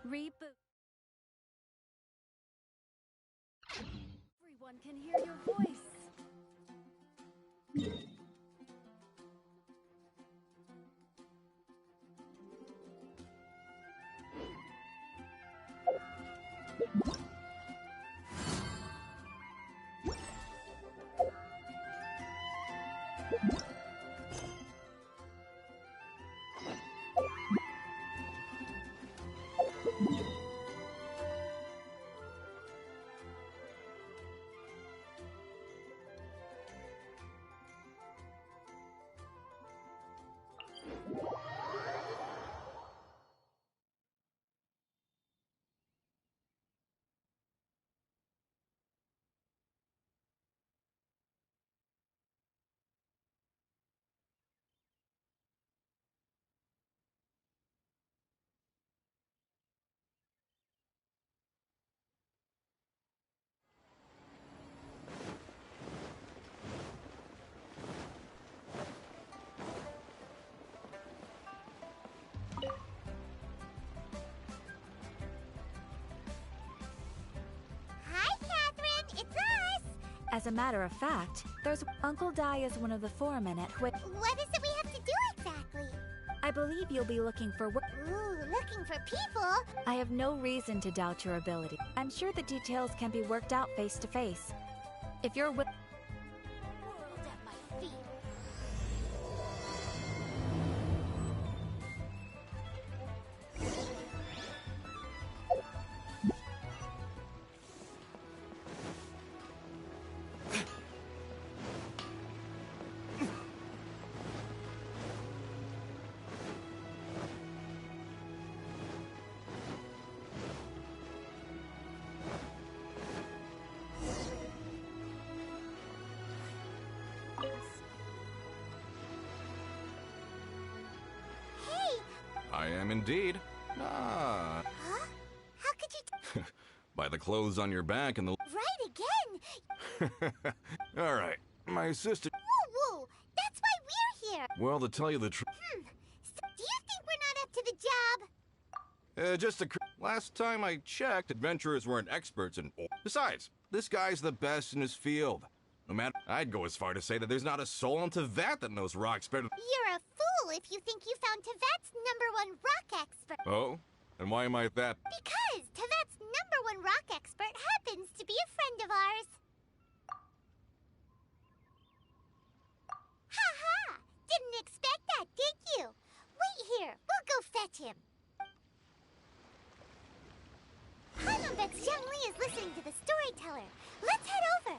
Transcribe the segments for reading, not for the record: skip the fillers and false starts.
Reboot. Everyone can hear your voice. As a matter of fact, there's Uncle Dai is one of the foremen at What is it we have to do exactly? I believe you'll be looking for work. Ooh, looking for people? I have no reason to doubt your ability. I'm sure the details can be worked out face to face. If you're World at my feet. I am indeed. Ah. Huh? How could you By the clothes on your back and the... Right again! All right. My sister... Woo woo! That's why we're here! Well, to tell you the truth... So, do you think we're not up to the job? Just a... Last time I checked, adventurers weren't experts in... Besides, this guy's the best in his field. No matter... I'd go as far to say that there's not a soul on Teyvat that knows rocks better... You're a fool if you think you found Teyvat's #1 rock expert. Oh? And why am I that? Because Teyvat's #1 rock expert happens to be a friend of ours. Ha-ha! Didn't expect that, did you? Wait here. We'll go fetch him. Paimon bets Zhongli is listening to the storyteller. Let's head over.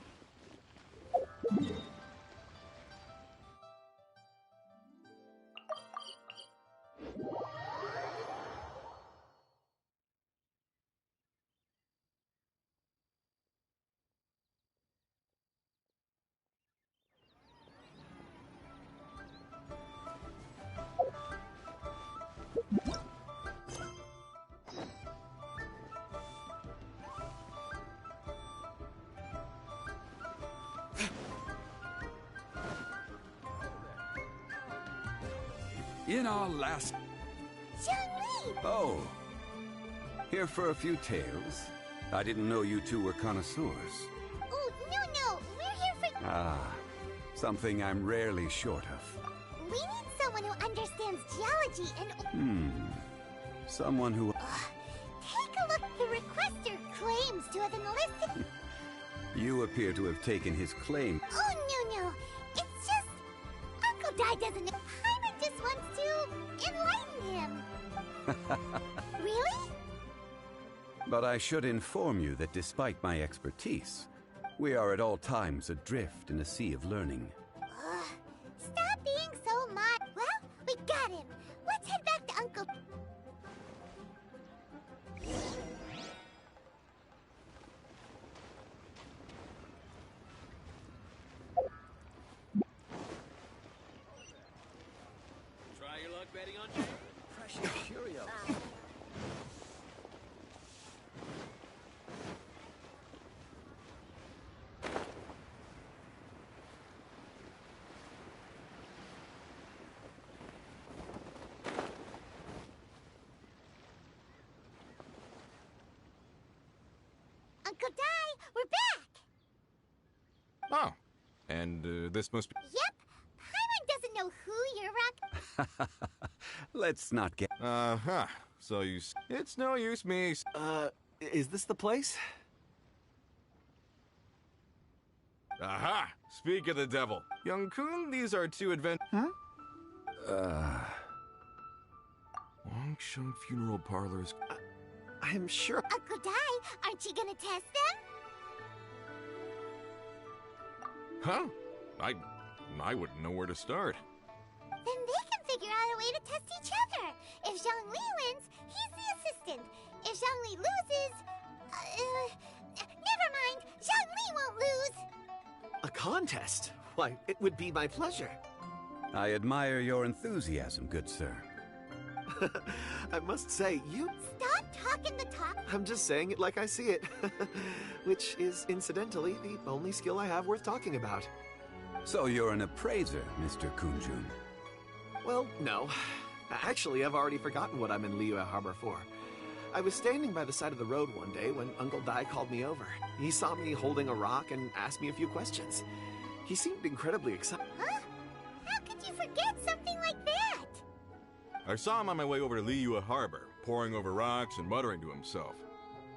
In our last... Zhongli! Oh. Here for a few tales? I didn't know you two were connoisseurs. Oh, no. We're here for... Ah. Something I'm rarely short of. We need someone who understands geology and... Someone who... Take a look. The requester claims to have enlisted... You appear to have taken his claim. Oh, no. It's just... Uncle Dai doesn't know. Paimon just wants to enlighten him. Really? But I should inform you that despite my expertise, we are at all times adrift in a sea of learning. Stop being so mad. Well, we got him. Let's head back to Uncle... Try your luck betting on Jay? Precious curio. Uncle Dai, we're back! Oh, and this must be... Yep, Paimon doesn't know who you're rock... Let's not get... Uh-huh. So it's no use me... Is this the place? Aha! Speak of the devil. Young Kun, these are two Longsheng Funeral Parlors. I'm sure... Uncle Dai, aren't you gonna test them? Huh? I wouldn't know where to start. Then they can figure out a way to test each other. If Zhongli wins, he's the assistant. If Zhongli loses... never mind, Zhongli won't lose. A contest? Why, it would be my pleasure. I admire your enthusiasm, good sir. I must say, you... Stop talking the talk. I'm just saying it like I see it. Which is, incidentally, the only skill I have worth talking about. So you're an appraiser, Mr. Kunjun. Well, no. Actually, I've already forgotten what I'm in Liyue Harbor for. I was standing by the side of the road one day when Uncle Dai called me over. He saw me holding a rock and asked me a few questions. He seemed incredibly excited. Huh? How could you forget something like that? I saw him on my way over to Liyue Harbor, poring over rocks and muttering to himself.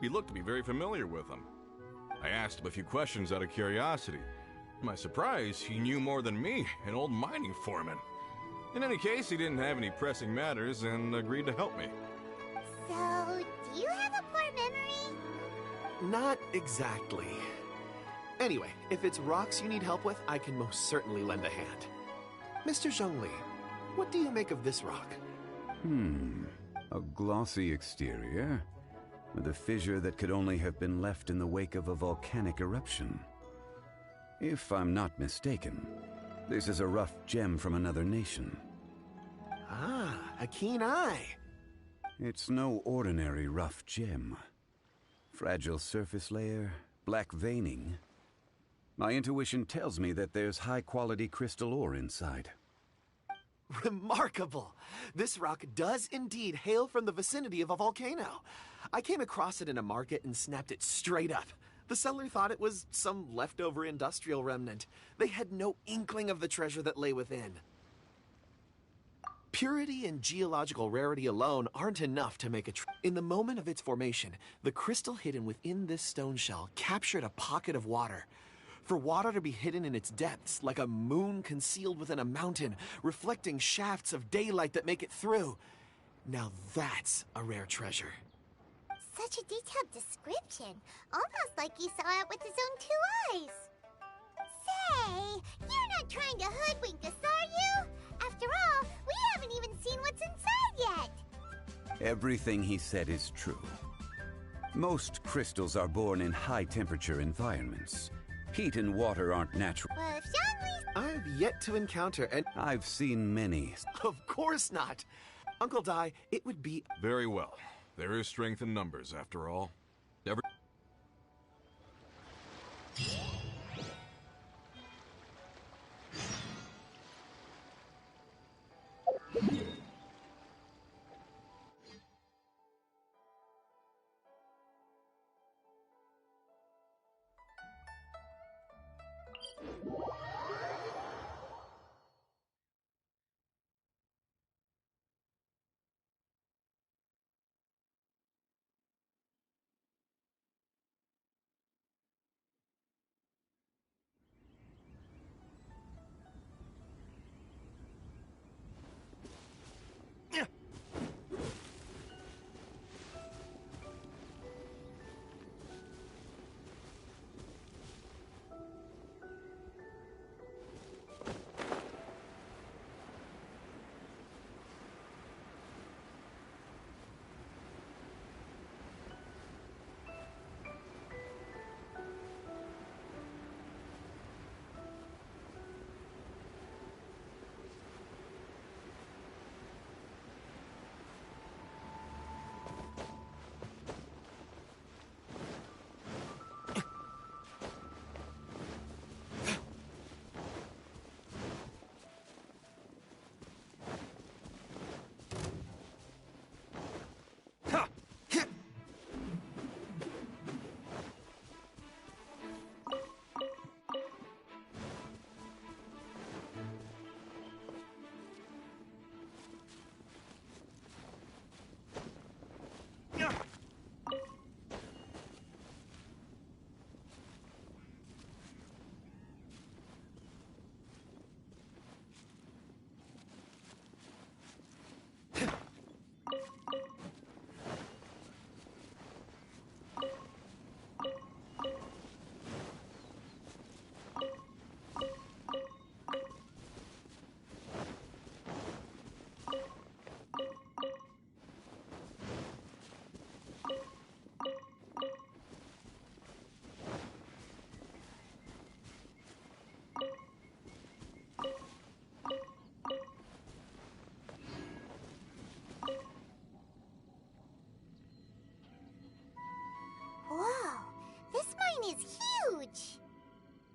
He looked to be very familiar with them. I asked him a few questions out of curiosity. To my surprise, he knew more than me, an old mining foreman. In any case, he didn't have any pressing matters and agreed to help me. So, do you have a poor memory? Not exactly. Anyway, if it's rocks you need help with, I can most certainly lend a hand. Mr. Zhongli, what do you make of this rock? A glossy exterior, with a fissure that could only have been left in the wake of a volcanic eruption. If I'm not mistaken, this is a rough gem from another nation. Ah, a keen eye. It's no ordinary rough gem. Fragile surface layer, black veining. My intuition tells me that there's high-quality crystal ore inside. Remarkable! This rock does indeed hail from the vicinity of a volcano. I came across it in a market and snapped it straight up. The seller thought it was some leftover industrial remnant. They had no inkling of the treasure that lay within. Purity and geological rarity alone aren't enough to make in the moment of its formation, the crystal hidden within this stone shell captured a pocket of water. For water to be hidden in its depths, like a moon concealed within a mountain, reflecting shafts of daylight that make it through. Now that's a rare treasure. Such a detailed description. Almost like he saw it with his own two eyes. Say, you're not trying to hoodwink us, are you? After all, we haven't even seen what's inside yet. Everything he said is true. Most crystals are born in high-temperature environments. Heat and water aren't natural. Well, if Zhongli's... I've yet to encounter an... I've seen many. Of course not! Uncle Dai, it would be... Very well. There is strength in numbers, after all.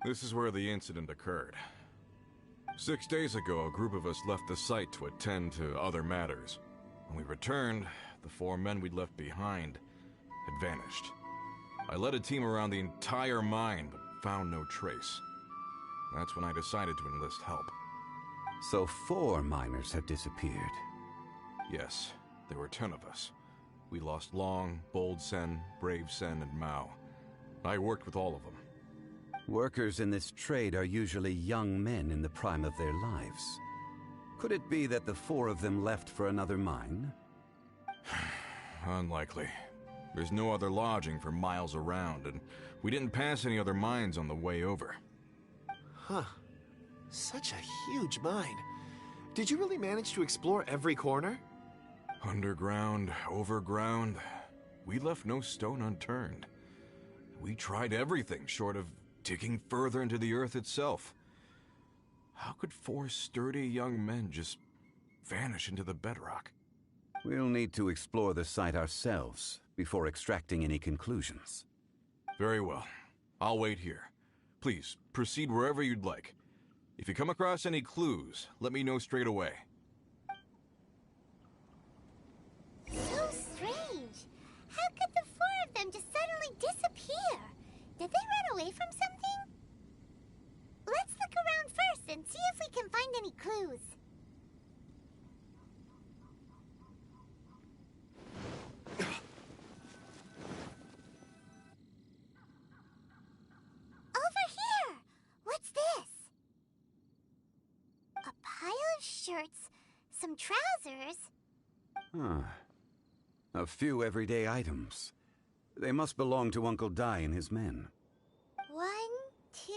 This is where the incident occurred. 6 days ago, a group of us left the site to attend to other matters. When we returned, the 4 men we'd left behind had vanished. I led a team around the entire mine, but found no trace. That's when I decided to enlist help. So 4 miners have disappeared. Yes, there were 10 of us. We lost Long, Bold Sen, Brave Sen, and Mao. I worked with all of them. Workers in this trade are usually young men in the prime of their lives. Could it be that the 4 of them left for another mine? Unlikely. There's no other lodging for miles around, and we didn't pass any other mines on the way over. Huh. Such a huge mine. Did you really manage to explore every corner? Underground, overground, we left no stone unturned. We tried everything short of digging further into the earth itself. How could 4 sturdy young men just vanish into the bedrock? We'll need to explore the site ourselves before extracting any conclusions. Very well. I'll wait here. Please, proceed wherever you'd like. If you come across any clues, let me know straight away. So strange. How could the 4 of them just suddenly disappear? Did they run away from something? Let's look around first and see if we can find any clues. Over here! What's this? A pile of shirts, some trousers. A few everyday items. They must belong to Uncle Dai and his men. 1, 2,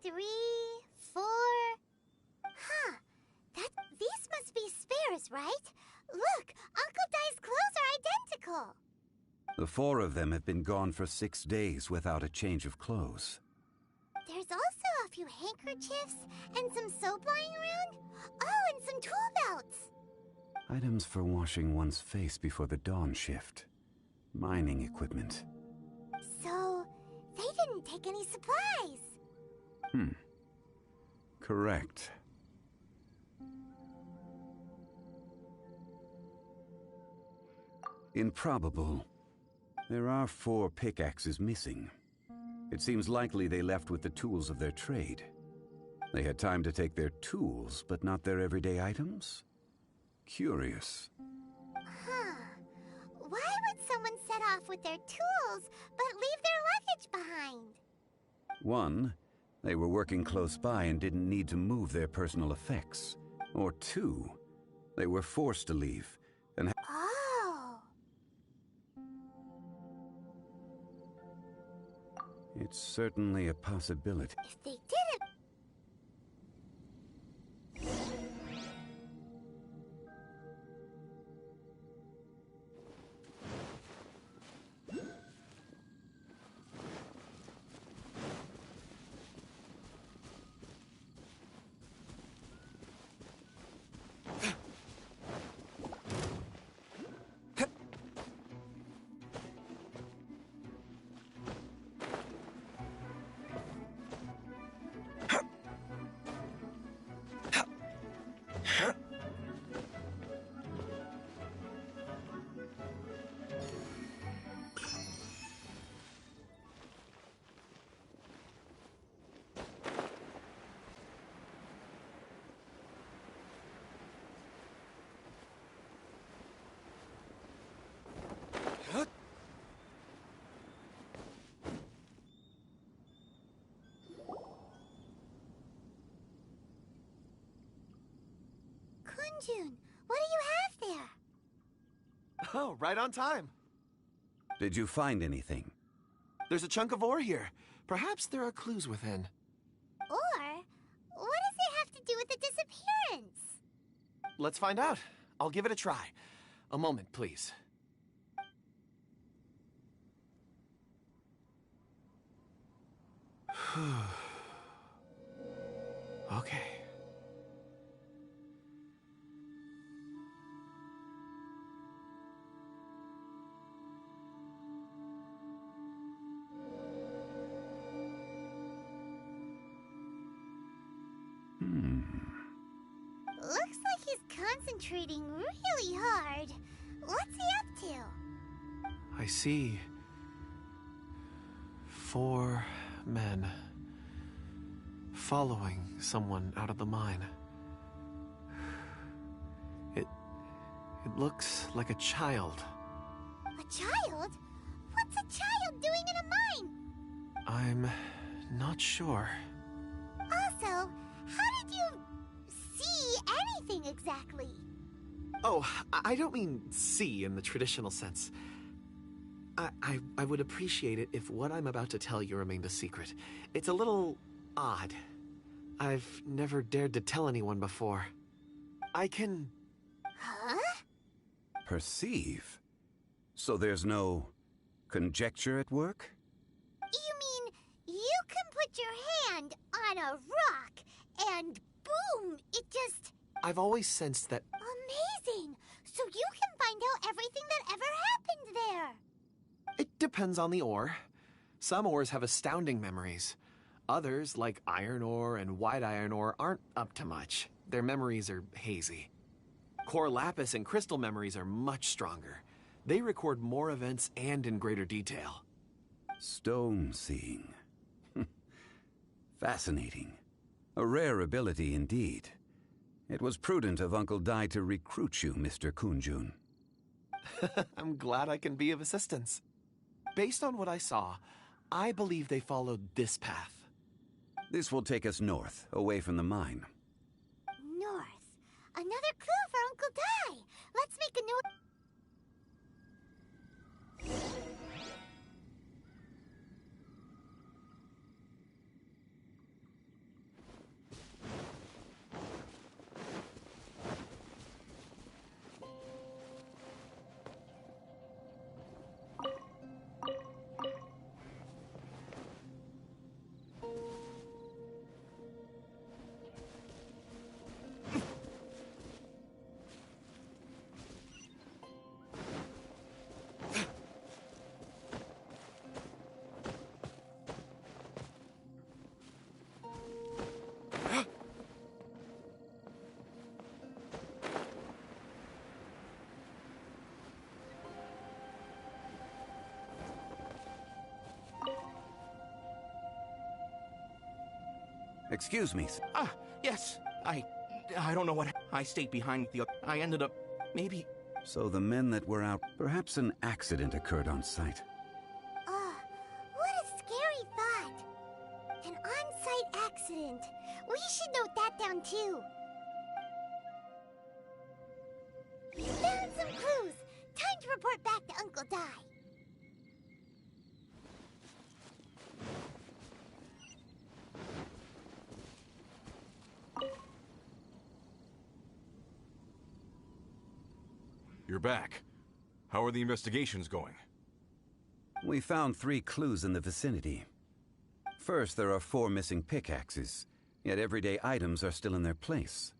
3, 4. Huh. These must be spares, right? Look, Uncle Dai's clothes are identical. The 4 of them have been gone for 6 days without a change of clothes. There's also a few handkerchiefs and some soap lying around. Oh, and some tool belts. Items for washing one's face before the dawn shift. Mining equipment. So, they didn't take any supplies. Correct. Improbable. There are 4 pickaxes missing. It seems likely they left with the tools of their trade. They had time to take their tools, but not their everyday items? Curious. Huh. Why would someone set off with their tools, but leave their luggage behind? 1, they were working close by and didn't need to move their personal effects. Or 2, they were forced to leave and Oh. it's certainly a possibility. If they didn't... Kunjun, what do you have there? Oh, right on time. Did you find anything? There's a chunk of ore here. Perhaps there are clues within. Or, what does it have to do with the disappearance? Let's find out. I'll give it a try. A moment, please. Okay. Looks like he's concentrating really hard. What's he up to? I see 4 men following someone out of the mine. It looks like a child. A child? What's a child doing in a mine? I'm not sure. Also, how did you see anything exactly? Oh, I don't mean see in the traditional sense. I would appreciate it if what I'm about to tell you remained a secret. It's a little odd. I've never dared to tell anyone before. I can... Huh? Perceive? So there's no conjecture at work? You mean you can put your hand on a rock and boom, it just... I've always sensed that... Amazing! So you can find out everything that ever happened there. It depends on the ore. Some ores have astounding memories. Others, like iron ore and white iron ore, aren't up to much. Their memories are hazy. Core lapis and crystal memories are much stronger. They record more events and in greater detail. Stone seeing. Fascinating. A rare ability indeed. It was prudent of Uncle Dai to recruit you, Mr. Kunjun. I'm glad I can be of assistance. Based on what I saw, I believe they followed this path. This will take us north, away from the mine. North. Another clue for Uncle Dai. Let's make a note. Excuse me. Yes. I don't know what... I stayed behind the... I ended up... maybe... So the men that were out... Perhaps an accident occurred on site. What a scary thought. An on-site accident. We should note that down too. Found some clues. Time to report back to Uncle Dai. You're back. How are the investigations going? We found 3 clues in the vicinity. First, there are 4 missing pickaxes, yet everyday items are still in their place.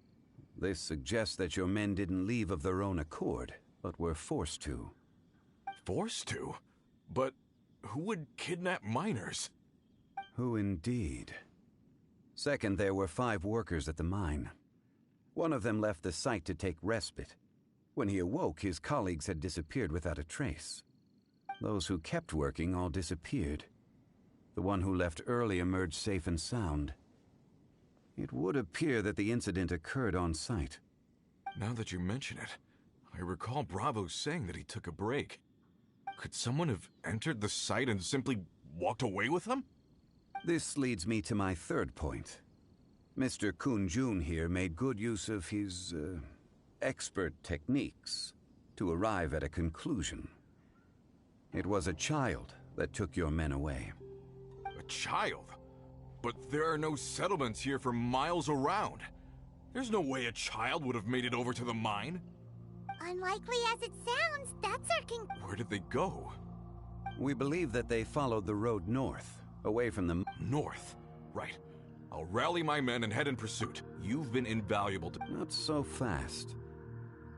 This suggests that your men didn't leave of their own accord, but were forced to. Forced to? But who would kidnap miners? Who indeed? Second, there were 5 workers at the mine. One of them left the site to take respite. When he awoke, his colleagues had disappeared without a trace. Those who kept working all disappeared. The one who left early emerged safe and sound. It would appear that the incident occurred on site. Now that you mention it, I recall Bravo saying that he took a break. Could someone have entered the site and simply walked away with him? This leads me to my third point. Mr. Kunjun here made good use of his, expert techniques to arrive at a conclusion. It was a child that took your men away. A child? But there are no settlements here for miles around. There's no way a child would have made it over to the mine. Unlikely as it sounds, that's our Where did they go? We believe that they followed the road north, away from the... North? Right. I'll rally my men and head in pursuit. You've been invaluable to... Not so fast.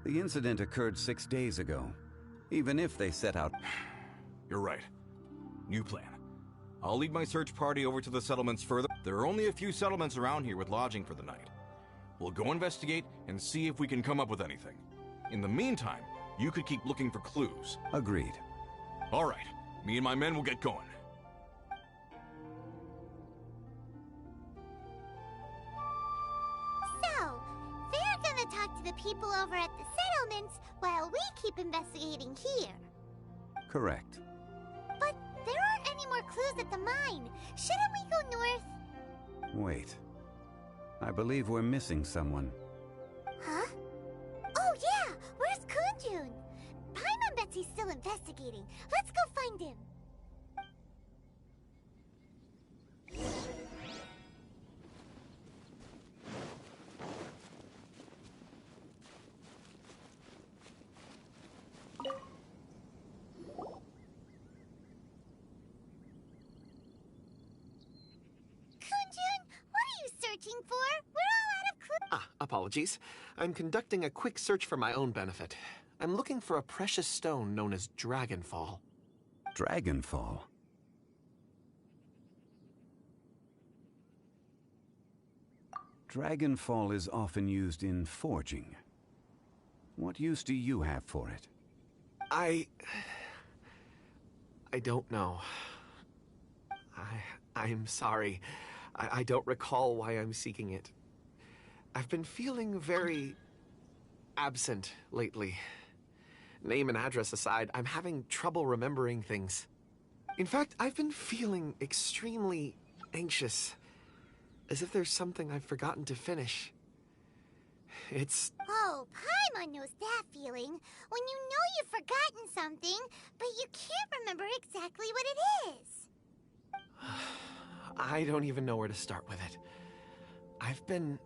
The incident occurred 6 days ago. Even if they set out... You're right. New plan. I'll lead my search party over to the settlements further. There are only a few settlements around here with lodging for the night. We'll go investigate and see if we can come up with anything. In the meantime, you could keep looking for clues. Agreed. All right, me and my men will get going. So, they're gonna talk to the people over at the settlements while we keep investigating here. Correct. But there aren't any more clues at the mine. Shouldn't we go north? Wait. I believe we're missing someone. Huh? Oh yeah! Where's Kunjun? Paimon bets he's still investigating. Let's go find him. Searching for? We're all out of clues. Apologies. I'm conducting a quick search for my own benefit. I'm looking for a precious stone known as Dragonfall. Dragonfall? Dragonfall is often used in forging. What use do you have for it? I don't know. I'm sorry. I don't recall why I'm seeking it. I've been feeling very absent lately. Name and address aside, I'm having trouble remembering things. In fact, I've been feeling extremely anxious, as if there's something I've forgotten to finish. It's... Oh, Paimon knows that feeling. When you know you've forgotten something, but you can't remember exactly what it is. I don't even know where to start with it. I've been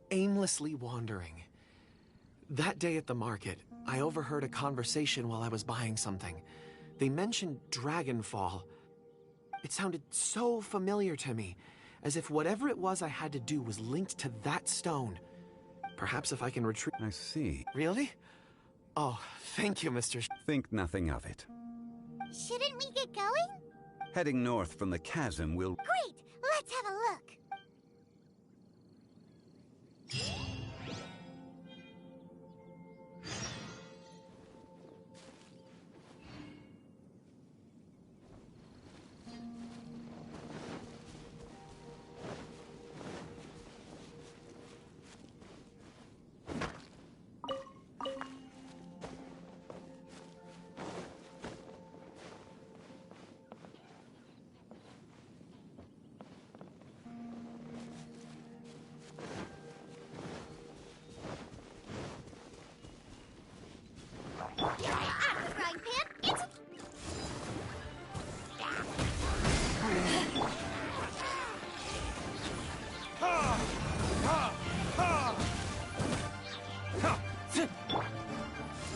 aimlessly wandering. That day at the market, I overheard a conversation while I was buying something. They mentioned Dragonfall. It sounded so familiar to me, as if whatever it was I had to do was linked to that stone. Perhaps if I can retrieve... I see. Really? Oh, thank you, Mr. Think nothing of it. Shouldn't we get going? Heading north from the chasm will... Great! Let's have a look.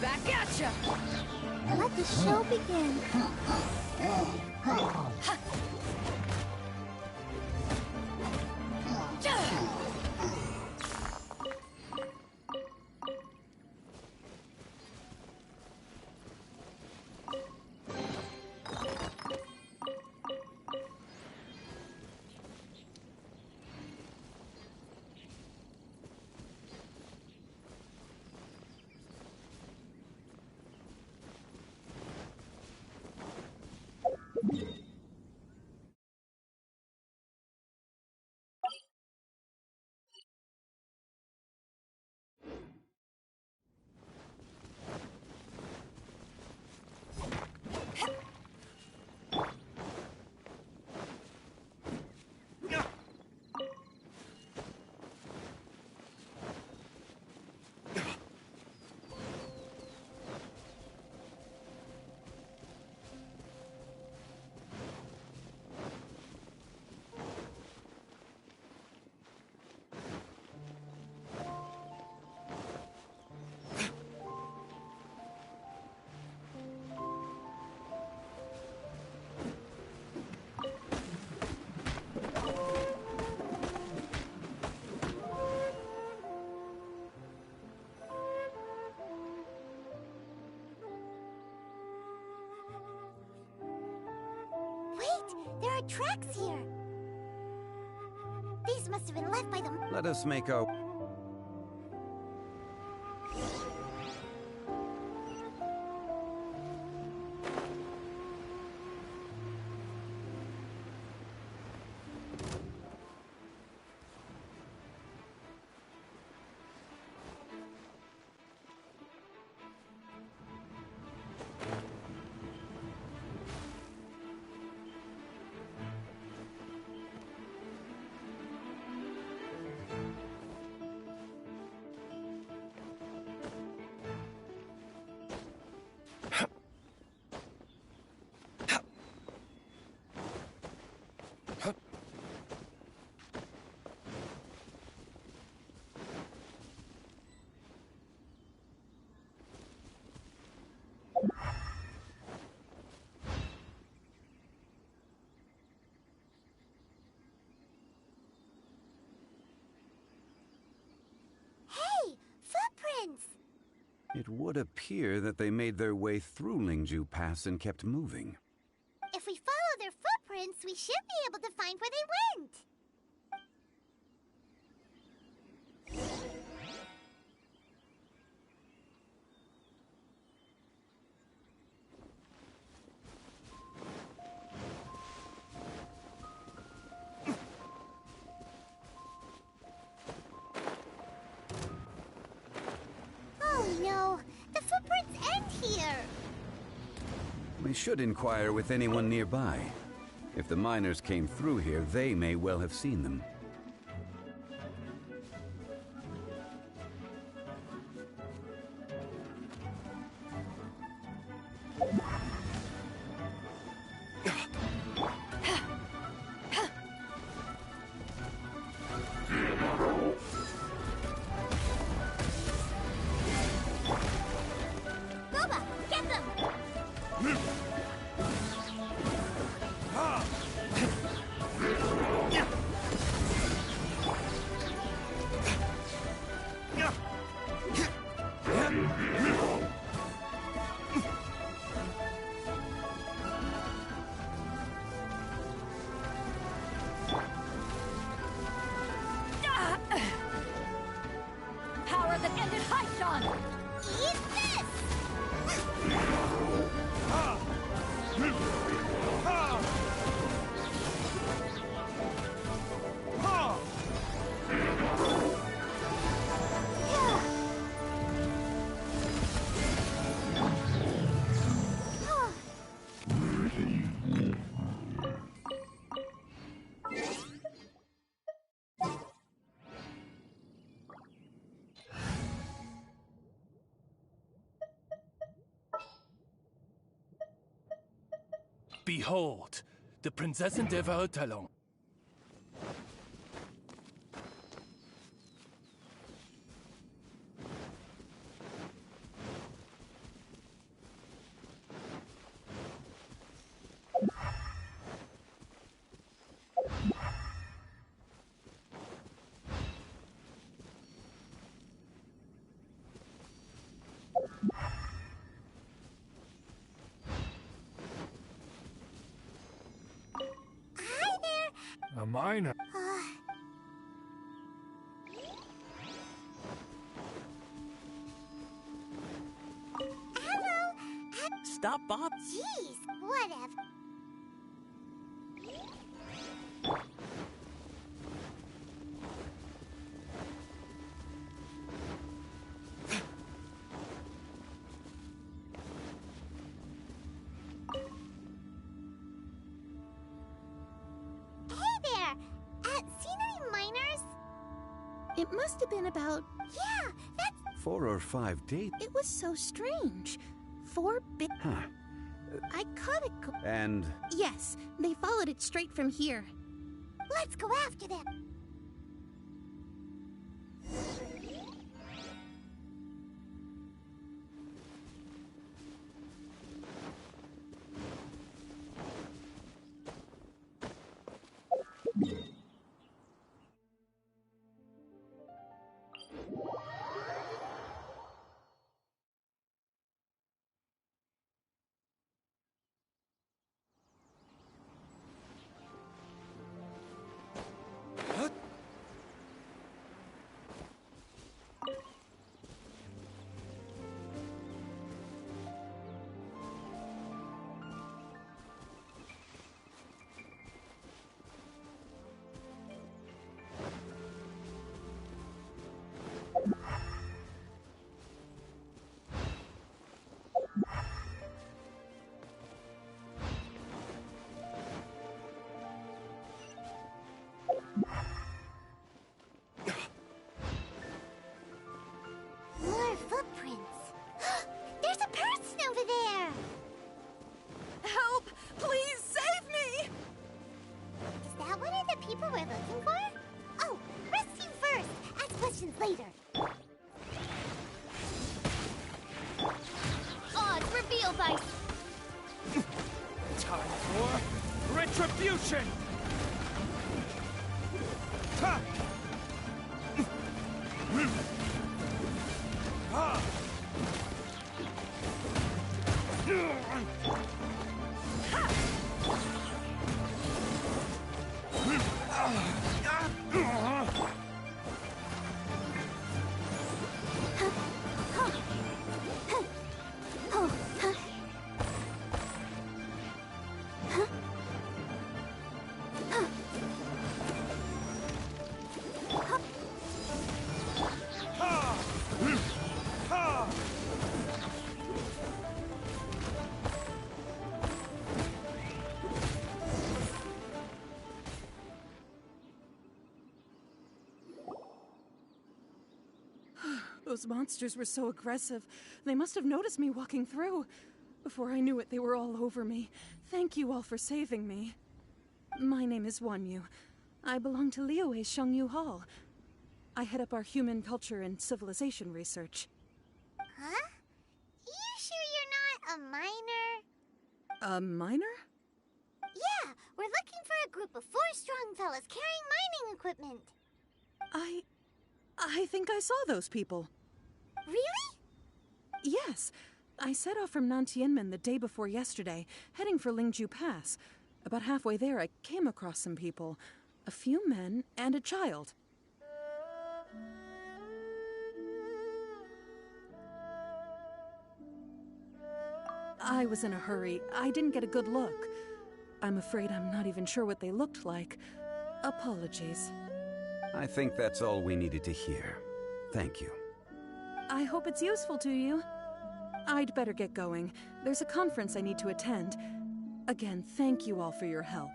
Back at ya! Let the show begin. There are tracks here. These must have been left by the... Let us make our... It would appear that they made their way through Lingju Pass and kept moving. If we follow their footprints, we should be able to find where they went. Oh no, the footprints end here. We should inquire with anyone nearby. If the miners came through here, they may well have seen them. Boba, get them! Power that ended Haishan! Eat this! Behold, the Prinzessin der Verurteilung. Hi there! A miner. Hello! Stop, Bob. Jeez, whatever. Hey there! Seen any miners? It must have been about... Yeah, that's... 4 or 5 days. It was so strange. 4 big... Huh. I caught it... And Yes, they followed it straight from here. Let's go after them. More footprints. There's a person over there. Help! Please save me! Is that one of the people we're looking for? Oh, rescue first. Ask questions later. On reveal by... Time for retribution! Ha! Ha! Those monsters were so aggressive. They must have noticed me walking through. Before I knew it, they were all over me. Thank you all for saving me. My name is Wanyu. I belong to Liyue's Shengyu Hall. I head up our human culture and civilization research. Huh? You sure you're not a miner? A miner? Yeah, we're looking for a group of 4 strong fellas carrying mining equipment. I think I saw those people. Really? Yes. I set off from Nantianmen the day before yesterday, heading for Lingju Pass. About halfway there, I came across some people. A few men and a child. I was in a hurry. I didn't get a good look. I'm afraid I'm not even sure what they looked like. Apologies. I think that's all we needed to hear. Thank you. I hope it's useful to you. I'd better get going. There's a conference I need to attend. Again, thank you all for your help.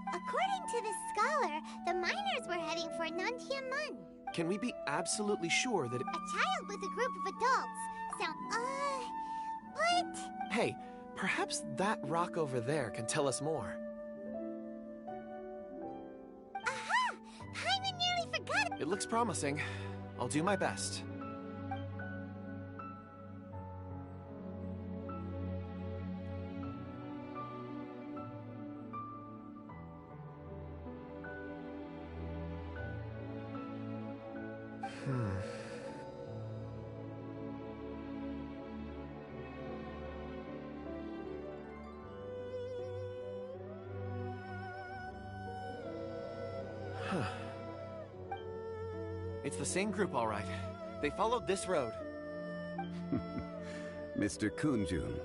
According to this scholar, the miners were heading for Nantianmen. Can we be absolutely sure that A child with a group of adults. What? Hey, perhaps that rock over there can tell us more. Aha! Paimon nearly forgot it. It looks promising. I'll do my best. It's the same group, all right. They followed this road. Mr. Kunjun,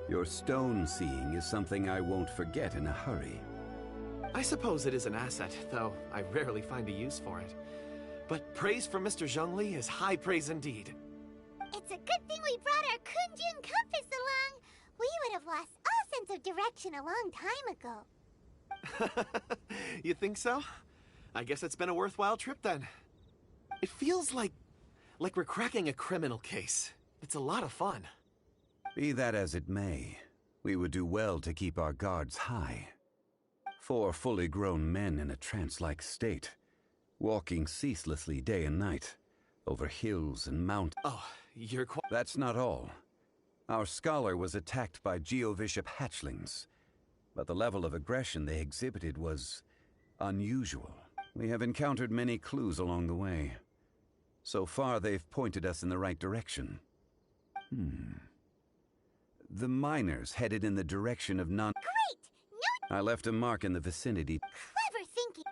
your stone seeing is something I won't forget in a hurry. I suppose it is an asset, though I rarely find a use for it. But praise from Mr. Zhongli is high praise indeed. It's a good thing we brought our Kunjun compass along. We would have lost all sense of direction a long time ago. You think so? I guess it's been a worthwhile trip then. It feels like we're cracking a criminal case. It's a lot of fun. Be that as it may, we would do well to keep our guards high. 4 fully grown men in a trance-like state, walking ceaselessly day and night, over hills and mountains. Oh, you're quite... That's not all. Our scholar was attacked by Geovishap hatchlings, but the level of aggression they exhibited was unusual. We have encountered many clues along the way. So far, they've pointed us in the right direction. The miners headed in the direction of Great! No... I left a mark in the vicinity. Clever thinking.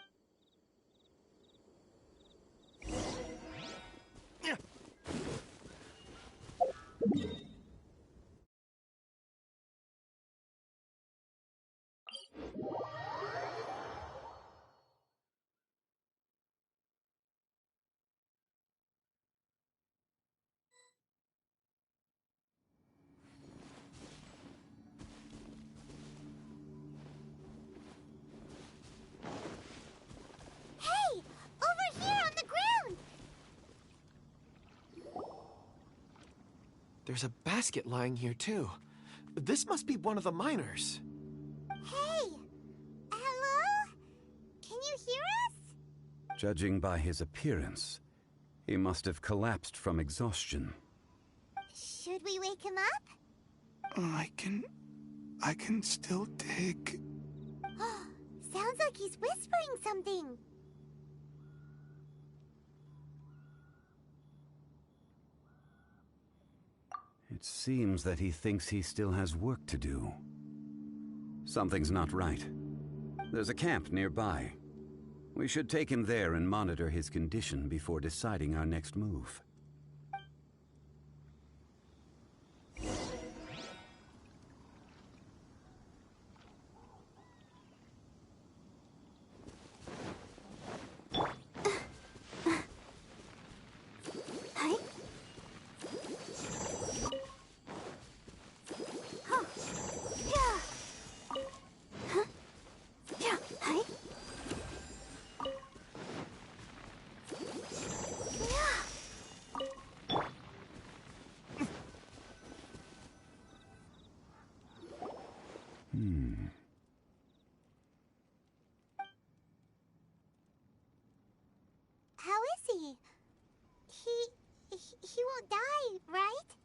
Hey! Over here on the ground! There's a basket lying here too. This must be one of the miners. Hey! Hello? Can you hear us? Judging by his appearance, he must have collapsed from exhaustion. Should we wake him up? I can still dig. Sounds like he's whispering something. It seems that he thinks he still has work to do. Something's not right. There's a camp nearby. We should take him there and monitor his condition before deciding our next move. He won't die, right?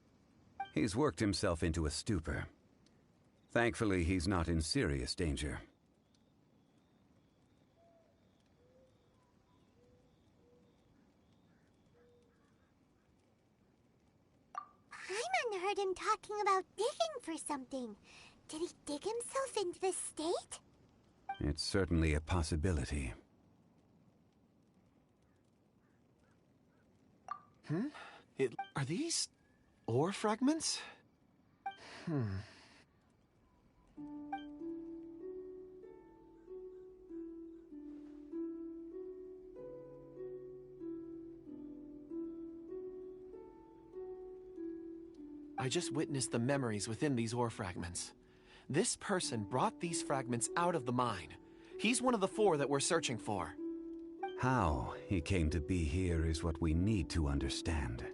He's worked himself into a stupor. Thankfully, he's not in serious danger. Paimon heard him talking about digging for something. Did he dig himself into this state? It's certainly a possibility. Are these ore fragments? I just witnessed the memories within these ore fragments. This person brought these fragments out of the mine. He's one of the 4 that we're searching for. How he came to be here is what we need to understand.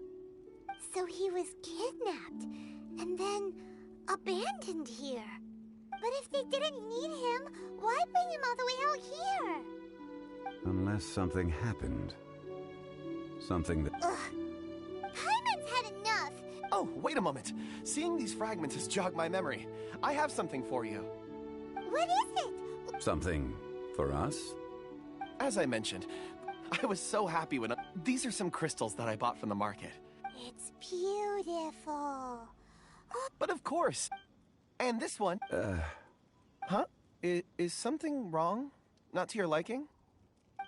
So he was kidnapped, and then abandoned here. But if they didn't need him, why bring him all the way out here? Unless something happened. Something that... Ugh. Paimon's had enough! Oh, wait a moment. Seeing these fragments has jogged my memory. I have something for you. What is it? Something for us? As I mentioned, I was so happy when... These are some crystals that I bought from the market. It's beautiful. But of course. And this one... Huh? Is something wrong? Not to your liking?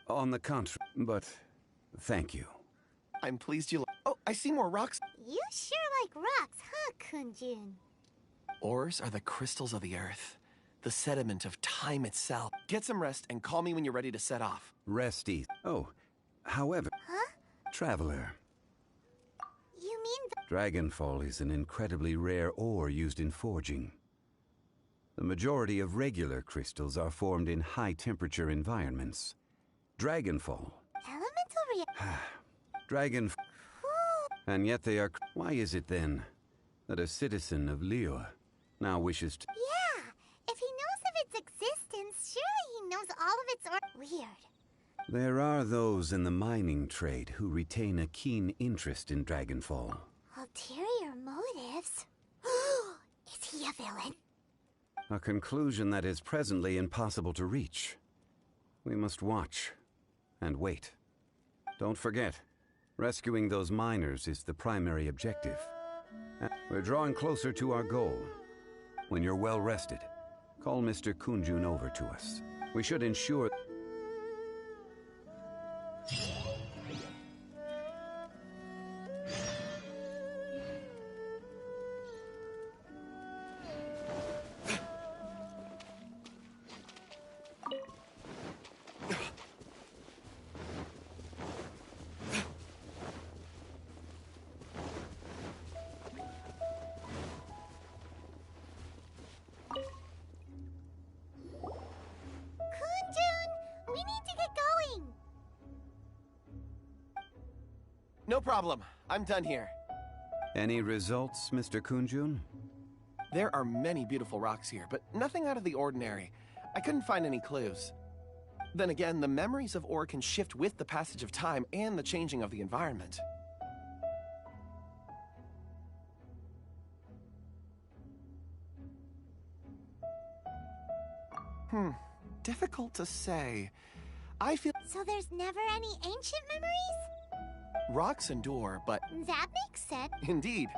On the contrary, but thank you. I'm pleased you... Oh, I see more rocks. You sure like rocks, huh, Kunjun? Ores are the crystals of the earth. The sediment of time itself. Get some rest and call me when you're ready to set off. Resty. Oh, however... Huh? Traveler. You mean the... Dragonfall is an incredibly rare ore used in forging. The majority of regular crystals are formed in high-temperature environments. Dragonfall... Elemental Dragon... And yet they are... Why is it then that a citizen of Liyue now wishes to... Yeah, if he knows of its existence, surely he knows all of its... Weird. There are those in the mining trade who retain a keen interest in Dragonfall. Ulterior motives? Is he a villain? A conclusion that is presently impossible to reach. We must watch and wait. Don't forget, rescuing those miners is the primary objective. We're drawing closer to our goal. When you're well rested, call Mr. Kunjun over to us. We should ensure... No problem. I'm done here. Any results, Mr. Kunjun? There are many beautiful rocks here, but nothing out of the ordinary. I couldn't find any clues. Then again, the memories of ore can shift with the passage of time and the changing of the environment. Difficult to say. I feel... So there's never any ancient memories? Rocks endure, but... That makes sense. Indeed.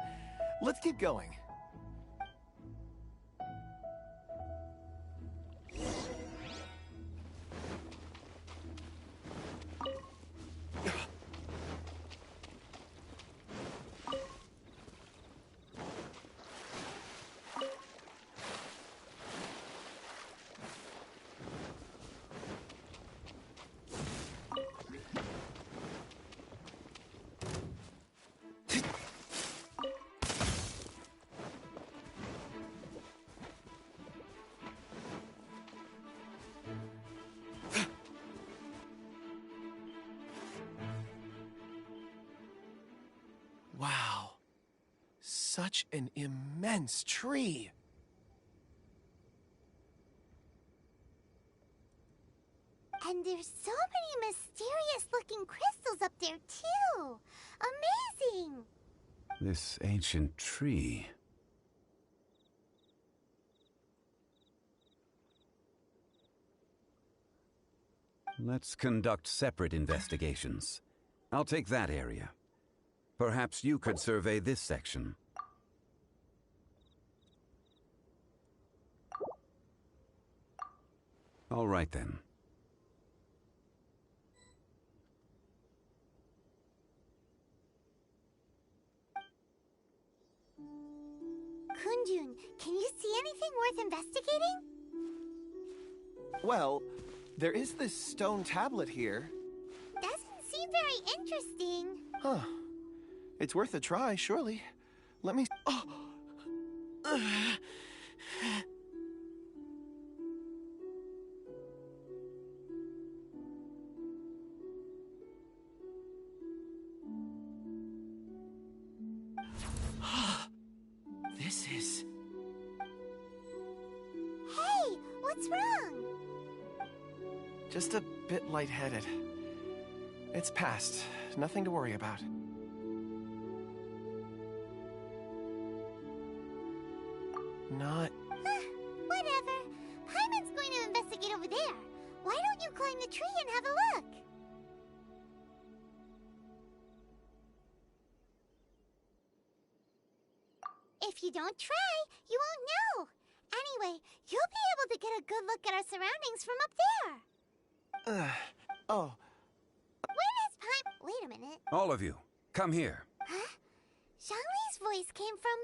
Let's keep going. Wow. Such an immense tree. And there's so many mysterious-looking crystals up there, too. Amazing! This ancient tree. Let's conduct separate investigations. I'll take that area. Perhaps you could survey this section. All right, then. Kunjun, can you see anything worth investigating? Well, there is this stone tablet here. Doesn't seem very interesting. Huh. It's worth a try, surely. Let me... Oh! This is... Hey, what's wrong? just a bit lightheaded. It's past. Nothing to worry about. Not... Whatever. Paimon's going to investigate over there. Why don't you climb the tree and have a look? If you don't try, you won't know. Anyway, you'll be able to get a good look at our surroundings from up there. Oh. When has Paimon... Wait a minute. All of you, come here. Huh? Zhongli's voice came from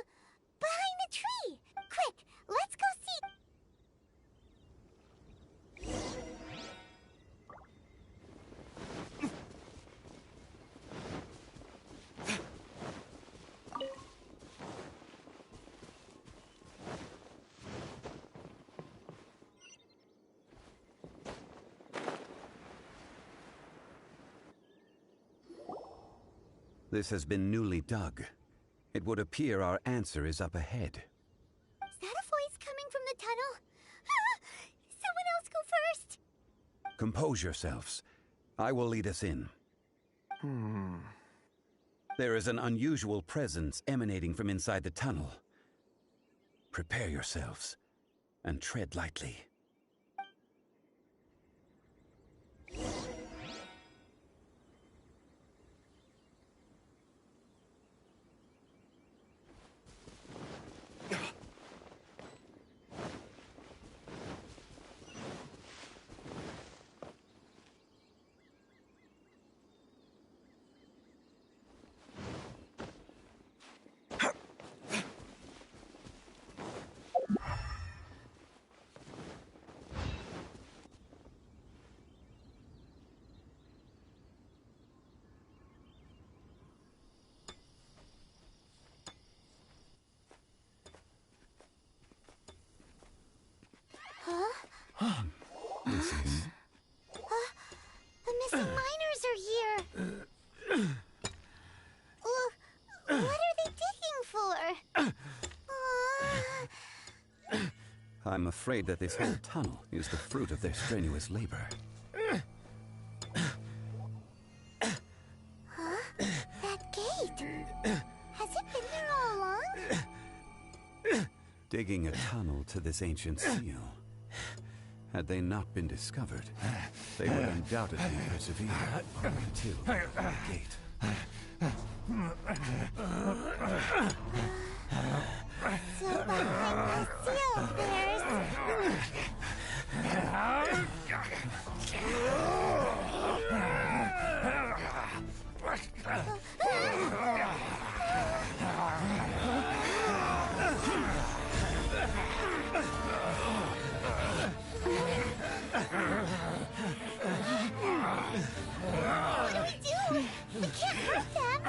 behind the tree. Quick, let's go see... This has been newly dug. It would appear our answer is up ahead. Is that a voice coming from the tunnel? Someone else go first! Compose yourselves. I will lead us in. There is an unusual presence emanating from inside the tunnel. Prepare yourselves and tread lightly. The missing miners are here. What are they digging for? I'm afraid that this whole tunnel is the fruit of their strenuous labor. That gate. Has it been there all along? Digging a tunnel to this ancient seal. Had they not been discovered, they would undoubtedly persevere until the gate. So behind my seal bears. What do we do? We can't hurt them.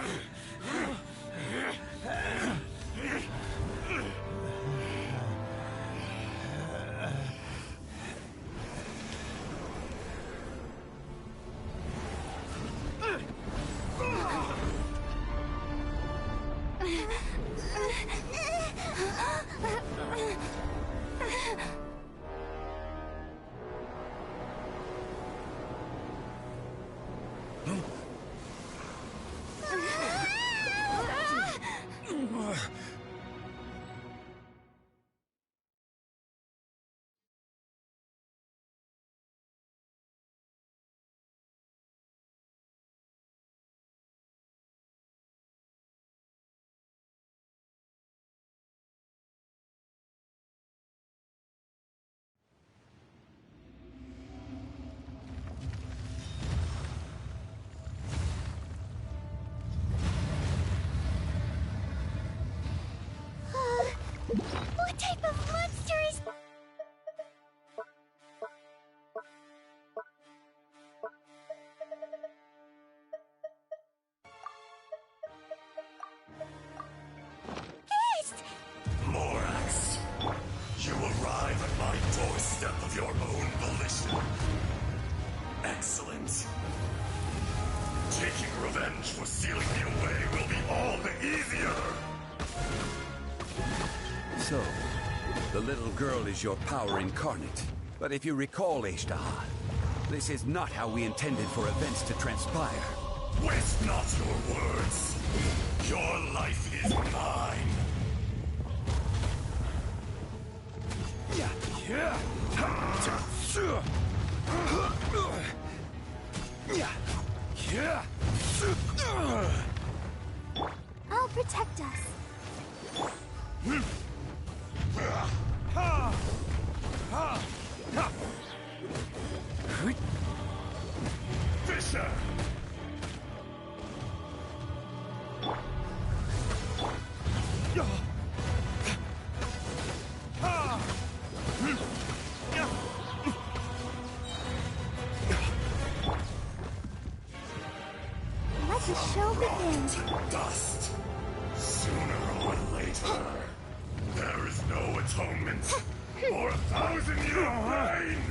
What type of monster is... This? Morax, you arrive at my doorstep of your own volition. Excellent. Taking revenge for sealing me away will be all the easier. So, the little girl is your power incarnate. But if you recall, Azhdaha, this is not how we intended for events to transpire. Waste not your words. Your life is mine. I'll protect us. Fisher! Let the show begin. To dust. Sooner or later. There is no atonement for 1,000-year reign!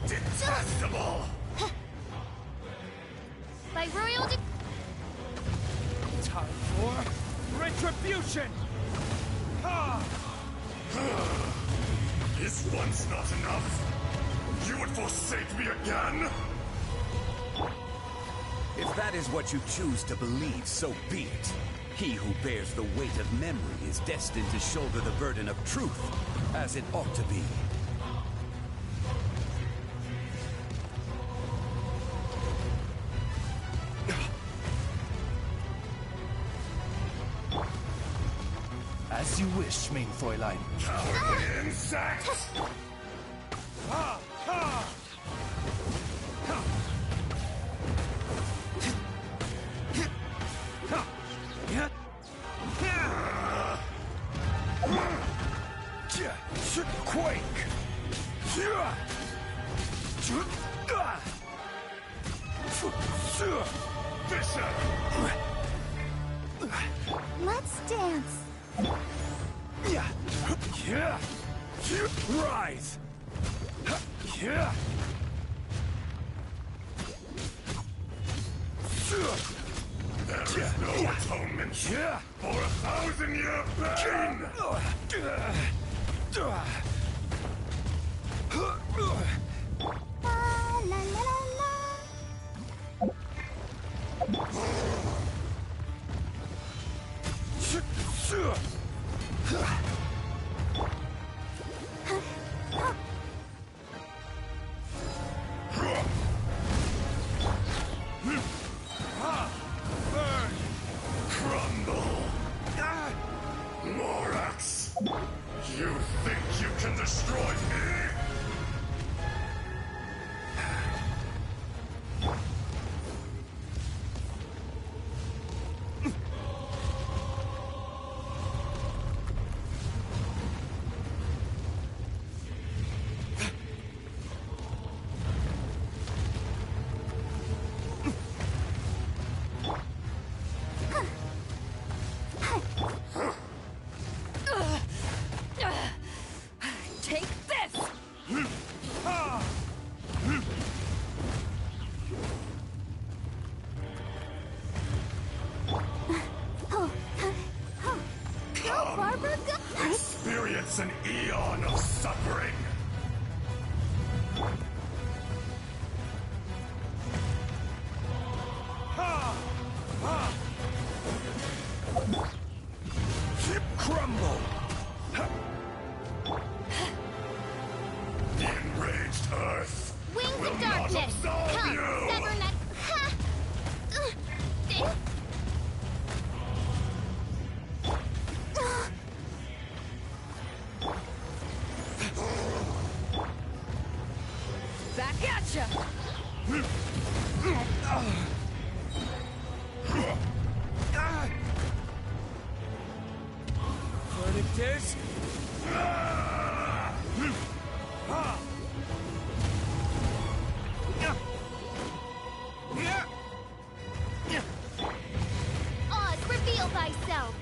Detestable! By royal Time for retribution! Is once not enough? You would forsake me again? If that is what you choose to believe, so be it. He who bears the weight of memory is destined to shoulder the burden of truth, as it ought to be. As you wish, main Fräulein. Cowardly insect! Quake! Fisher! Let's dance. Rise! There is no atonement for 1,000-year pain! La la la la. Morax! You think you can destroy me? Take this! Go, Barbara, go! Experience an eon of suffering! Crumble! The enraged earth Wings will of not darkness! absolve Come, you! sever that... Ha! Back at ya! Verdict is... Oz, reveal thyself!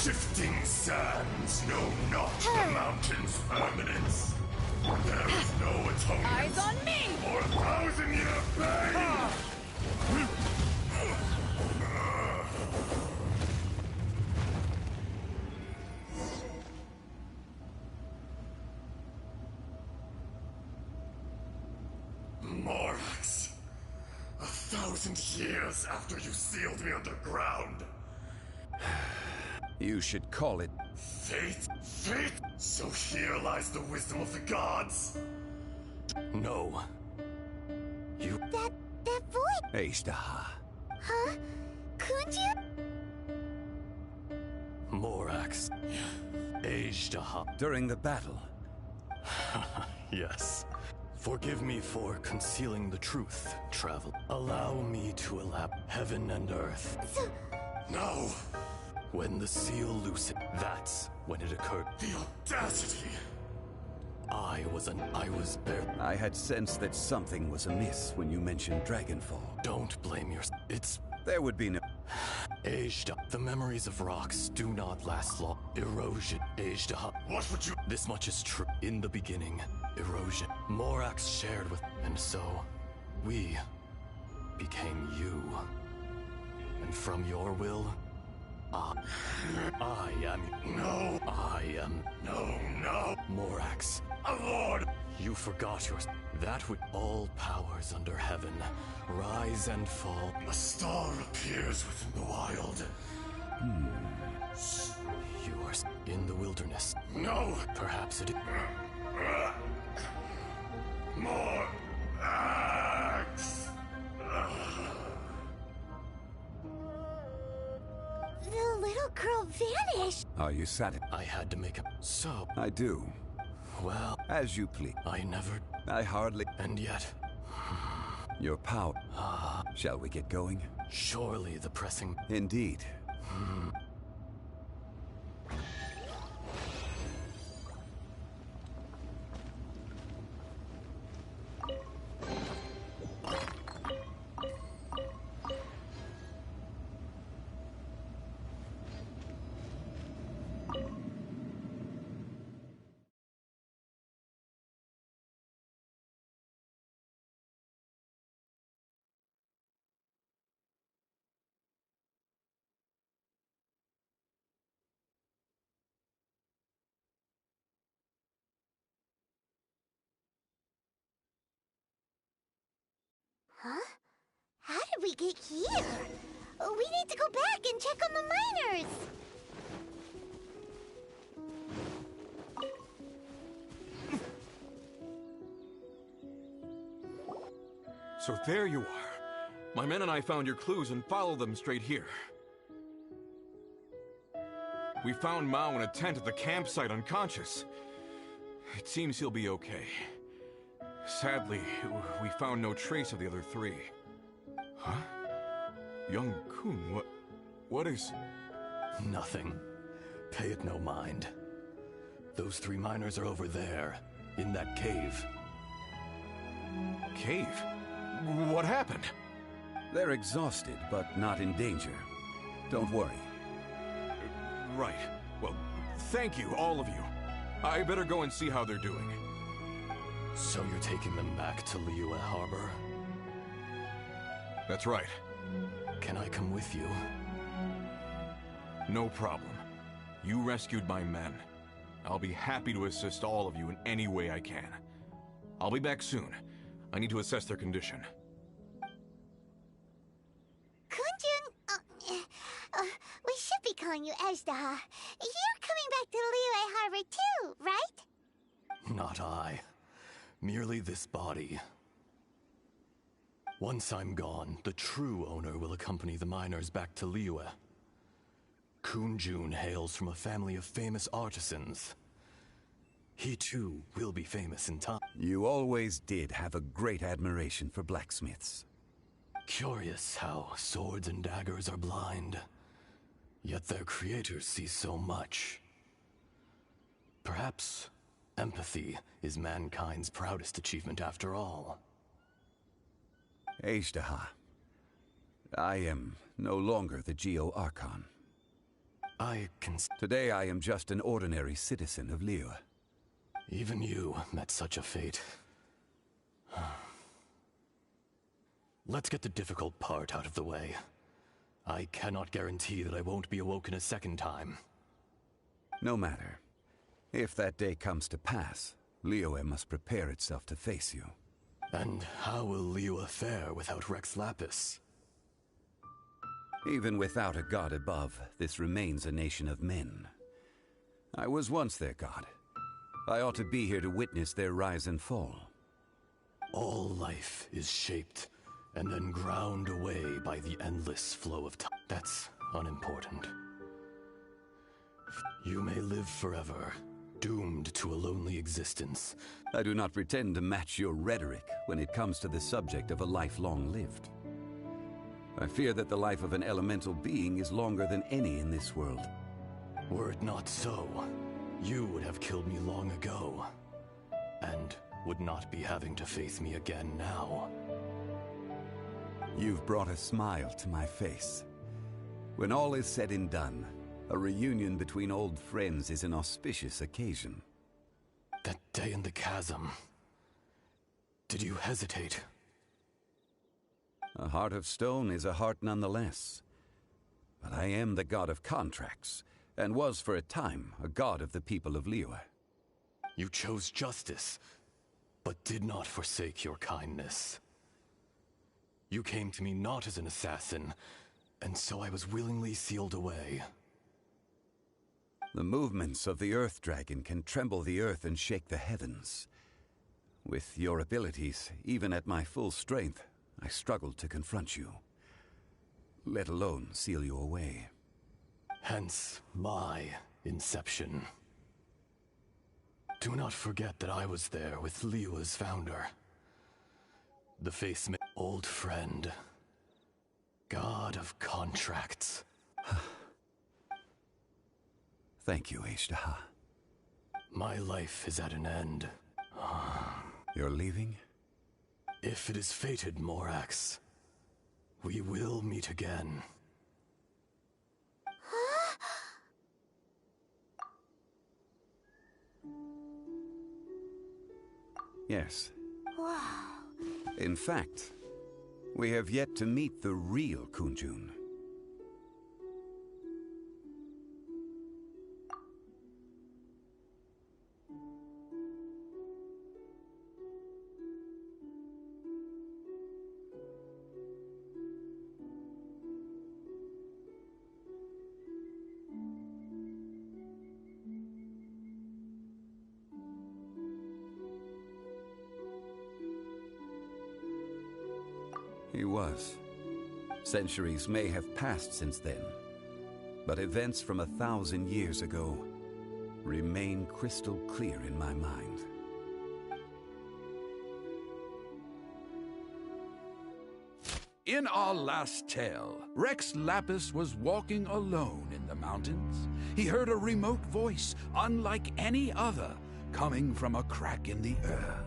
Shifting sands know not the mountain's permanence. There is no atonement Eyes on me! for 1,000-year pain! Morax, 1,000 years after you sealed me underground. You should call it... Fate? Fate? So here lies the wisdom of the gods? No. You... That voice! Azhdaha. Huh? Could you? Morax. Azhdaha. During the battle. Yes. Forgive me for concealing the truth, Travel. Allow me to elapse heaven and earth. No! When the seal loosened, that's when it occurred. The audacity! I was bare. I had sensed that something was amiss when you mentioned Dragonfall. Don't blame yourself. It's... There would be no... Azhdaha. The memories of rocks do not last long. Erosion. Azhdaha. What would you... This much is true. In the beginning, erosion. Morax shared with... And so, we became you. And from your will, I am... No! I am... No! Morax. Lord! You forgot yours. That would all powers under heaven rise and fall. A star appears within the wild. You are in the wilderness. No! Perhaps it... More axe! The little girl vanished! Are you satisfied? I had to make a... So... I do. Well... As you please. I never... I hardly... And yet... Your power. Shall we get going? Surely the pressing... Indeed. Huh? How did we get here? We need to go back and check on the miners! So there you are. My men and I found your clues and followed them straight here. We found Mao in a tent at the campsite unconscious. It seems he'll be okay. Sadly, we found no trace of the other three. Huh? Young Kun, what is... Nothing. Pay it no mind. Those 3 miners are over there, in that cave. Cave? What happened? They're exhausted, but not in danger. Don't worry. Right. Well, thank you, all of you. I better go and see how they're doing. So you're taking them back to Liyue Harbor? That's right. Can I come with you? No problem. You rescued my men. I'll be happy to assist all of you in any way I can. I'll be back soon. I need to assess their condition. Kunjun, we should be calling you Azhdaha. You're coming back to Liyue Harbor too, right? Not I. Merely this body. Once I'm gone, the true owner will accompany the miners back to Liyue. Kunjun hails from a family of famous artisans. He too will be famous in time. You always did have a great admiration for blacksmiths. Curious how swords and daggers are blind, yet their creators see so much. Perhaps empathy is mankind's proudest achievement after all. Azhdaha, I am no longer the Geo-Archon. Today I am just an ordinary citizen of Liyue. Even you met such a fate. Let's get the difficult part out of the way. I cannot guarantee that I won't be awoken a second time. No matter. If that day comes to pass, Liyue must prepare itself to face you. And how will Liyue fare without Rex Lapis? Even without a god above, this remains a nation of men. I was once their god. I ought to be here to witness their rise and fall. All life is shaped and then ground away by the endless flow of time. That's unimportant. You may live forever, doomed to a lonely existence. I do not pretend to match your rhetoric when it comes to the subject of a life long lived. I fear that the life of an elemental being is longer than any in this world. Were it not so, you would have killed me long ago, and would not be having to face me again now. You've brought a smile to my face. When all is said and done, a reunion between old friends is an auspicious occasion. That day in the chasm, did you hesitate? A heart of stone is a heart nonetheless. But I am the god of contracts, and was for a time a god of the people of Liyue. You chose justice, but did not forsake your kindness. You came to me not as an assassin, and so I was willingly sealed away. The movements of the Earth Dragon can tremble the earth and shake the heavens. With your abilities, even at my full strength, I struggled to confront you, let alone seal you away. Hence my inception. Do not forget that I was there with Liyue's founder. The face-maker, old friend. God of contracts. Thank you, Azhdaha. My life is at an end. You're leaving? If it is fated, Morax, we will meet again. Yes. Wow. In fact, we have yet to meet the real Kunjun. He was. Centuries may have passed since then, but events from 1,000 years ago remain crystal clear in my mind. In our last tale, Rex Lapis was walking alone in the mountains. He heard a remote voice, unlike any other, coming from a crack in the earth.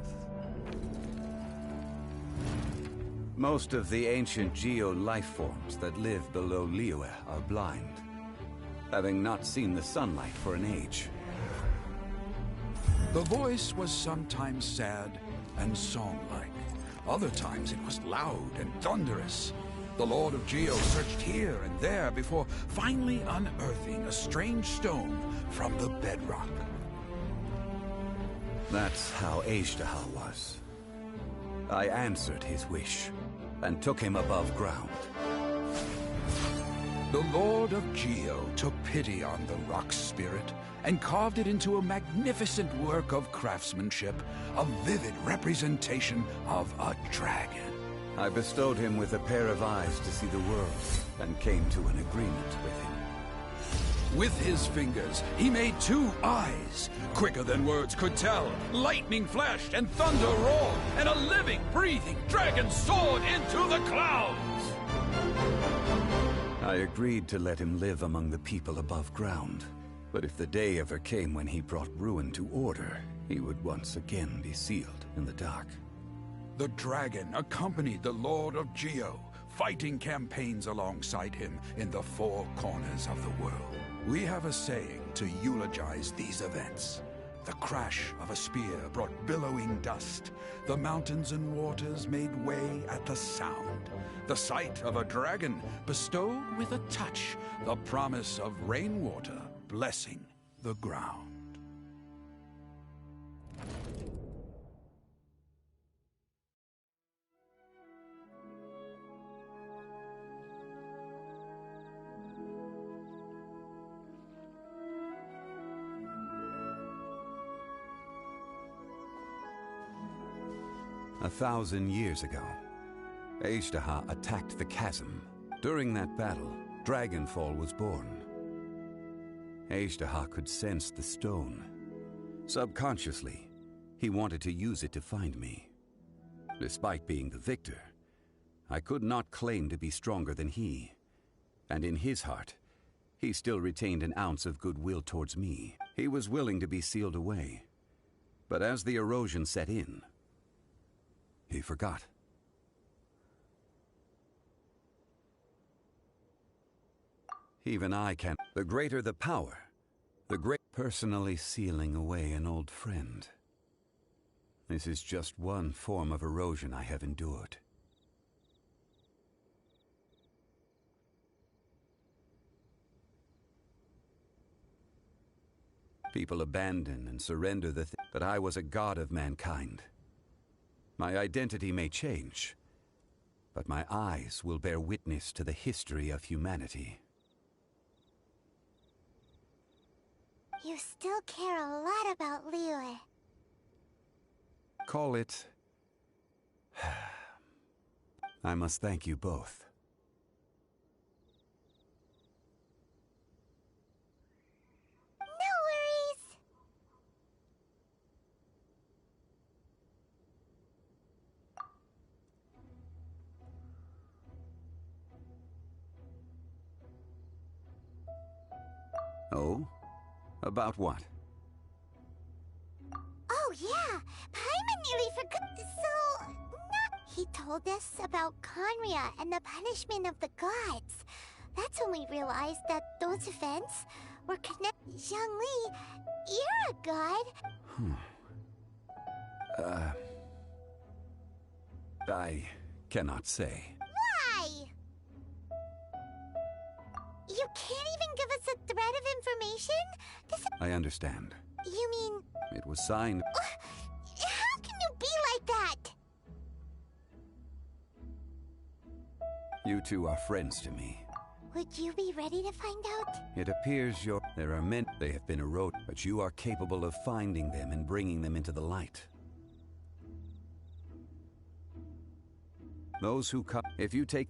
Most of the ancient geo-life forms that live below Liyue are blind, having not seen the sunlight for an age. The voice was sometimes sad and song-like. Other times it was loud and thunderous. The Lord of Geo searched here and there before finally unearthing a strange stone from the bedrock. That's how Azhdaha was. I answered his wish and took him above ground. The Lord of Geo took pity on the rock spirit and carved it into a magnificent work of craftsmanship, a vivid representation of a dragon. I bestowed him with a pair of eyes to see the world and came to an agreement with him. With his fingers, he made 2 eyes, quicker than words could tell. Lightning flashed and thunder roared, and a living, breathing dragon soared into the clouds. I agreed to let him live among the people above ground. But if the day ever came when he brought ruin to order, he would once again be sealed in the dark. The dragon accompanied the Lord of Geo, fighting campaigns alongside him in the 4 corners of the world. We have a saying to eulogize these events. The crash of a spear brought billowing dust. The mountains and waters made way at the sound. The sight of a dragon bestowed with a touch the promise of rainwater blessing the ground. A 1,000 years ago, Azhdaha attacked the chasm. During that battle, Dragonfall was born. Azhdaha could sense the stone. Subconsciously, he wanted to use it to find me. Despite being the victor, I could not claim to be stronger than he. And in his heart, he still retained an ounce of goodwill towards me. He was willing to be sealed away. But as the erosion set in, he forgot. Even I can. The greater the power, the great personally sealing away an old friend. This is just one form of erosion I have endured. People abandon and surrender but I was a god of mankind. My identity may change, but my eyes will bear witness to the history of humanity. You still care a lot about Liyue. Call it... I must thank you both. No worries. Oh? About what? Oh yeah, Paimon nearly forgot. He told us about Conria and the punishment of the gods. That's when we realized that those events were connected. Zhongli, you're a god. I cannot say. Why? You can't even give us a thread of information? I understand. You mean... It was signed... How can you be like that? You two are friends to me. Would you be ready to find out? It appears there are men. They have been eroded, but you are capable of finding them and bringing them into the light. Those who come. If you take.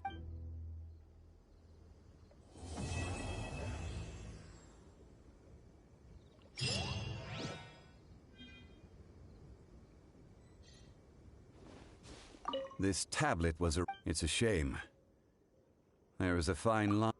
This tablet was a. It's a shame. There is a fine line.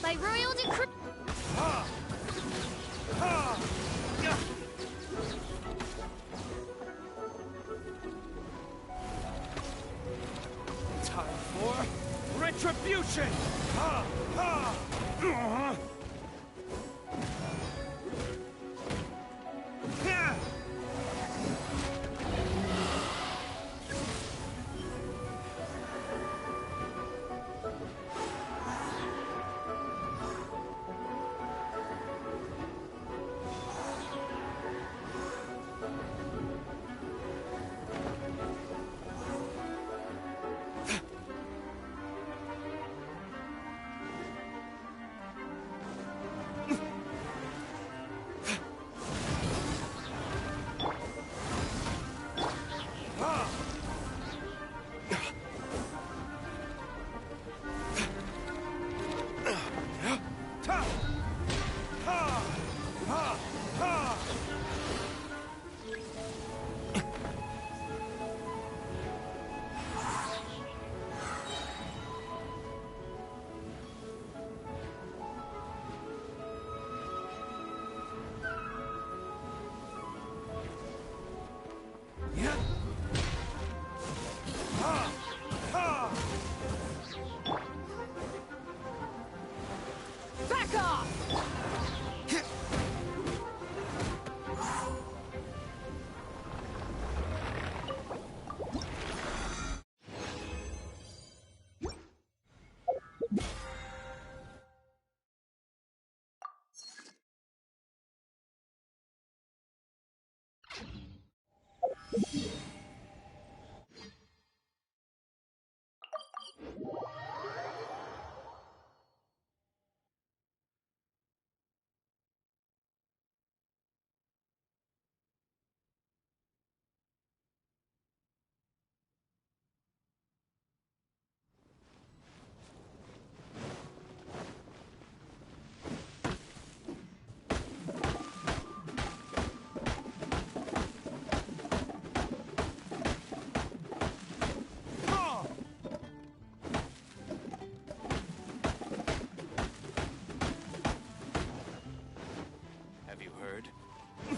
By royal decree. Time for retribution! Ha! Ha! Back off!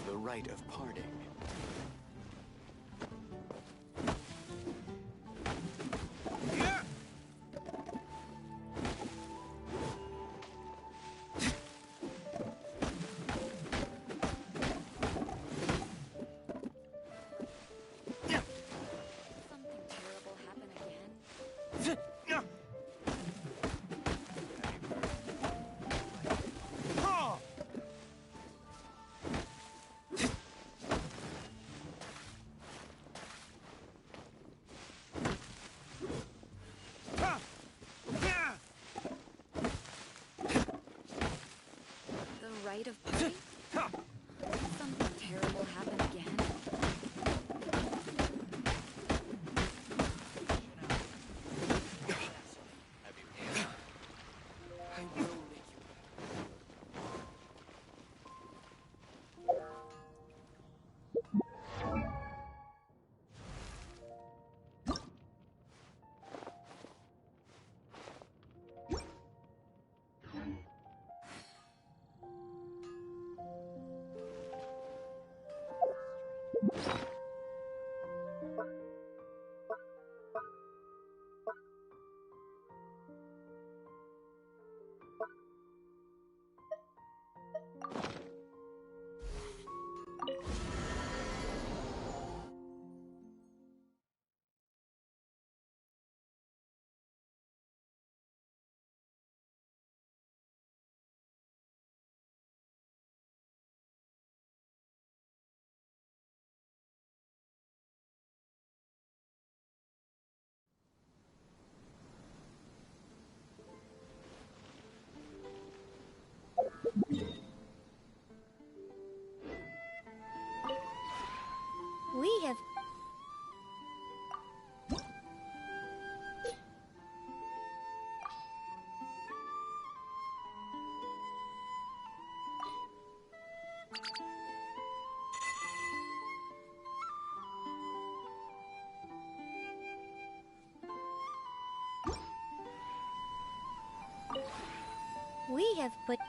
The rite of parting. Rite of parting? Something terrible happen again? We have... We have put...